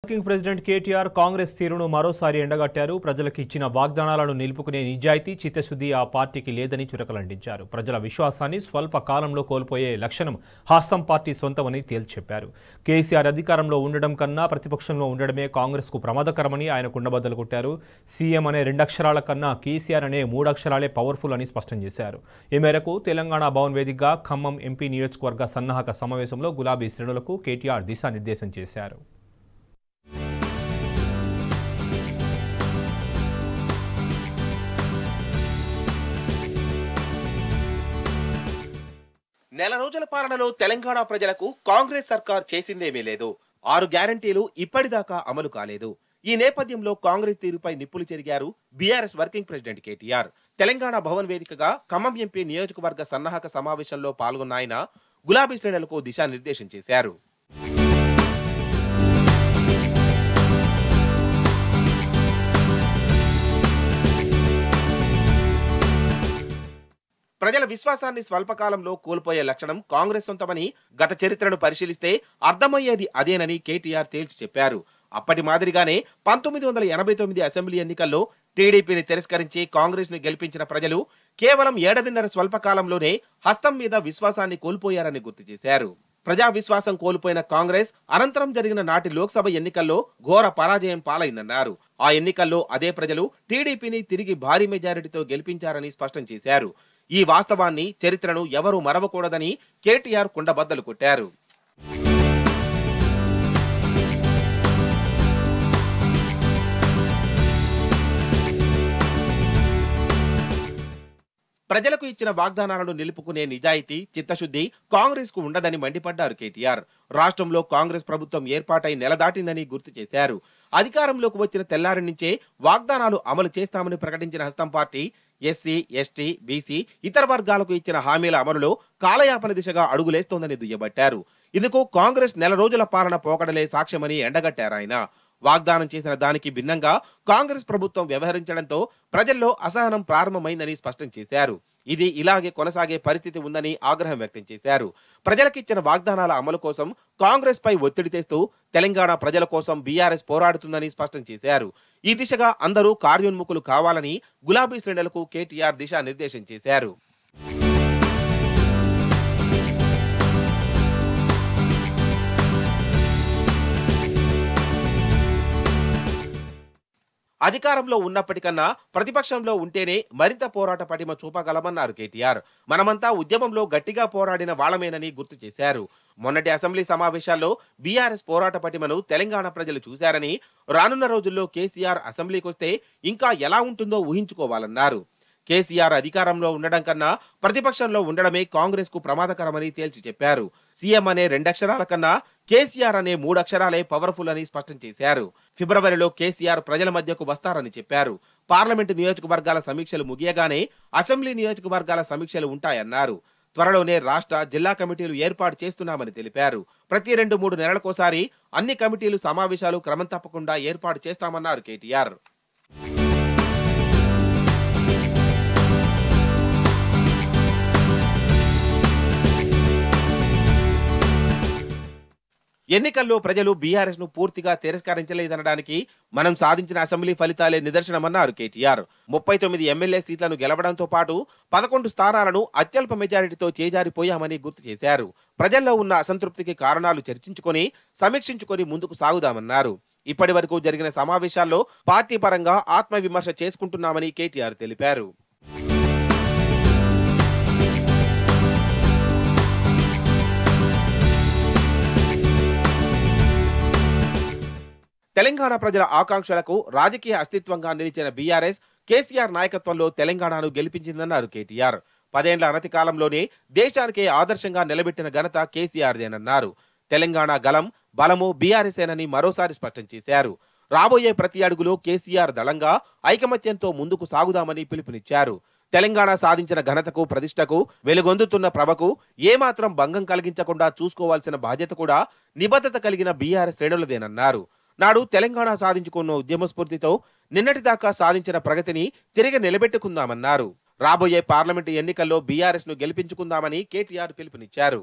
Working president KTR Congress తీరును మరోసారి ఎండగట్టారు. ప్రజలకు ఇచ్చిన వాగ్దానాలను నిలుపుకునే నిజాయితీ, చిత్తశుద్ధి ఆ పార్టీకి లేదని చురకలంటించారు. ప్రజల విశ్వాసాన్ని స్వల్ప కాలంలో కోల్పోయే లక్షణం హస్తం పార్టీ సొంతమని తేల్చెప్పారు. కేసీఆర్ అధికారంలో ఉండడం కన్నా ప్రతిపక్షంలో ఉండడమే కాంగ్రెస్కు ప్రమాదకరమని ఆయన కుండబద్దలు కొట్టారు. సీఎం అనే 2 అక్షరాల కన్నా కేసీఆర్ అనే 3 అక్షరాలే పవర్ఫుల్ అని స్పష్టం చేశారు. ఈ మేరకు తెలంగాణ భవన్ వేదికగా ఖమ్మం ఎంపీ నియోజకవర్గ సన్నాహక సమావేశంలో గులాబీ శ్రేణులకు కేటీఆర్ దిశానిర్దేశం చేశారు. నెల రోజుల పాలనలో తెలంగాణ ప్రజలకు కాంగ్రెస్ సర్కార్ చేసిందేమీ లేదు. 6 గ్యారంటీలు ఇప్పటిదాకా అమలు కాలేదు. ఈ నేపథ్యంలో కాంగ్రెస్ తీరుపై నిప్పులు చెరిగారు BRS working president KTR. Telangana Bhavan వేదికగా ఖమ్మం ఎంపీ నియోజకవర్గ సన్నాహక సమావేశంలో పాల్గొన్న ఆయన గులాబీ శ్రేణులకు దిశానిర్దేశం చేశారు. ప్రజల విశ్వాసాన్ని స్వల్పకాలంలో కోల్పోయే లక్షణం కాంగ్రెస్ సొంతమని గత చరిత్రను పరిశీలిస్తే అర్థమయ్యేది అదేనని కేటీఆర్ తేల్చి చెప్పారు. అప్పటి మాదిరిగానే 1989 అసెంబ్లీ ఎన్నికల్లో టీడీపీని తిరస్కరించి కాంగ్రెస్ ను గెలిపించిన ప్రజలు కేవలం 7.5 స్వల్పకాలంలోనే హస్తం మీద విశ్వాసాన్ని కోల్పోయారని గుర్తు చేశారు. ప్రజా విశ్వాసం కోల్పోయిన కాంగ్రెస్ అనంతరం జరిగిన నాటి లోక్సభ ఎన్నికల్లో ఘోర పరాజయం పాలైందన్నారు. ఆ ఎన్నికల్లో అదే ప్రజలు టీడీపీని తిరిగి భారీ మెజారిటీతో గెలిపించారని స్పష్టం చేశారు. ఈ వాస్తవాన్ని, చరిత్రను ఎవరూ మరవకూడదని కేటీఆర్ కుండబద్దలు కొట్టారు. ప్రజలకు ఇచ్చిన వాగ్దానాలను నిలుపుకునే నిజాయితీ, చిత్తశుద్ధి కాంగ్రెస్ కు ఉండదని మండిపడ్డారు కేటీఆర్. రాష్ట్రంలో కాంగ్రెస్ ప్రభుత్వం ఏర్పాటై నెల దాటిందని గుర్తు చేశారు. అధికారంలోకి వచ్చిన తెల్లారి నుంచే వాగ్దానాలు అమలు చేస్తామని ప్రకటించిన హస్తం పార్టీ ఎస్సీ, ఎస్టీ, బీసీ, ఇతర వర్గాలకు ఇచ్చిన హామీల అమలులో కాలయాపన దిశగా అడుగులేస్తోందని దుయ్యబట్టారు. ఇందుకు కాంగ్రెస్ నెల రోజుల పాలన పోకడలే సాక్ష్యమని ఎండగట్టారు ఆయన. వాగ్దానం చేసిన దానికి భిన్నంగా కాంగ్రెస్ ప్రభుత్వం వ్యవహరించడంతో ప్రజల్లో అసహనం ప్రారంభమైందని స్పష్టం చేశారు. ఇది ఇలాగే కొనసాగే పరిస్థితి ఉందని ఆగ్రహం వ్యక్తం చేశారు. ప్రజలకిచ్చిన వాగ్దానాల అమలు కోసం కాంగ్రెస్ పై ఒత్తిడి తెస్తూ తెలంగాణ ప్రజల కోసం బీఆర్ఎస్ పోరాడుతుందని స్పష్టం చేశారు. ఈ దిశగా అందరూ కార్యోన్ముఖులు కావాలని గులాబీ శ్రేణులకు కేటీఆర్ దిశానిర్దేశం చేశారు. అధికారంలో ఉన్నప్పటికన్నా ప్రతిపక్షంలో ఉంటేనే మరింత పోరాట పటిమ చూపగలమన్నారు కేటీఆర్. మనమంతా ఉద్యమంలో గట్టిగా పోరాడిన వాళ్లమేనని గుర్తు చేశారు. మొన్నటి అసెంబ్లీ సమావేశాల్లో బీఆర్ఎస్ పోరాట పటిమను తెలంగాణ ప్రజలు చూశారని, రానున్న రోజుల్లో కేసీఆర్ అసెంబ్లీకి వస్తే ఇంకా ఎలా ఉంటుందో ఊహించుకోవాలన్నారు. కేసీఆర్ అధికారంలో ఉండడం కన్నా ప్రతిపక్షంలో ఉండడమే కాంగ్రెస్ కు ప్రమాదకరమని తేల్చి చెప్పారు. సీఎం అనే 2 అక్షరాల కన్నా కేసీఆర్ అనే 3 అక్షరాలే పవర్ఫుల్ అని స్పష్టం చేశారు. ఫిబ్రవరిలో కేసీఆర్ ప్రజల మధ్యకు వస్తారని చెప్పారు. పార్లమెంటు నియోజకవర్గాల సమీక్షలు ముగియగానే అసెంబ్లీ నియోజకవర్గాల సమీక్షలు ఉంటాయన్నారు. త్వరలోనే రాష్ట్ర, జిల్లా కమిటీలు ఏర్పాటు చేస్తున్నామని తెలిపారు. ప్రతి 2-3 నెలలకోసారి అన్ని కమిటీలు సమావేశాలు క్రమం తప్పకుండా ఏర్పాటు చేస్తామన్నారు కేటీఆర్. ఎన్నికల్లో ప్రజలు బీఆర్ఎస్ ను పూర్తిగా తిరస్కరించలేదనడానికి మనం సాధించిన అసెంబ్లీ ఫలితాలే నిదర్శనమన్నారు కేటీఆర్. 39 ఎమ్మెల్యే సీట్లను గెలవడంతో పాటు 11 స్థానాలను అత్యల్ప మెజారిటీతో చేజారిపోయామని గుర్తు చేశారు. ప్రజల్లో ఉన్న అసంతృప్తికి కారణాలు చర్చించుకొని, సమీక్షించుకొని ముందుకు సాగుదామన్నారు. ఇప్పటి వరకు జరిగిన సమావేశాల్లో పార్టీ పరంగా ఆత్మవిమర్శ చేసుకుంటున్నామని కేటీఆర్ తెలిపారు. తెలంగాణ ప్రజల ఆకాంక్షలకు రాజకీయ అస్తిత్వంగా నిలిచిన బీఆర్ఎస్ కేసీఆర్ నాయకత్వంలో తెలంగాణను గెలిపించిందన్నారు కేటీఆర్. 10 ఏళ్ల అనతి కాలంలోనే దేశానికే ఆదర్శంగా నిలబెట్టిన ఘనత కేసీఆర్దేనన్నారు. తెలంగాణ గలం, బలము బీఆర్ఎస్ఏనని మరోసారి స్పష్టం చేశారు. రాబోయే ప్రతి అడుగులో కేసీఆర్ దళంగా ఐకమత్యంతో ముందుకు సాగుదామని పిలుపునిచ్చారు. తెలంగాణ సాధించిన ఘనతకు, ప్రతిష్టకు, వెలుగొందుతున్న ప్రభకు ఏమాత్రం భంగం కలిగించకుండా చూసుకోవాల్సిన బాధ్యత కూడా నిబద్ధత కలిగిన బీఆర్ఎస్ శ్రేణులదేనన్నారు. నాడు తెలంగాణ సాధించుకున్న ఉద్యమ స్ఫూర్తితో నిన్నటిదాకా సాధించిన ప్రగతిని తిరిగి నిలబెట్టుకుందామన్నారు. రాబోయే పార్లమెంటు ఎన్నికల్లో బీఆర్ఎస్ ను గెలిపించుకుందామని కేటీఆర్ పిలుపునిచ్చారు.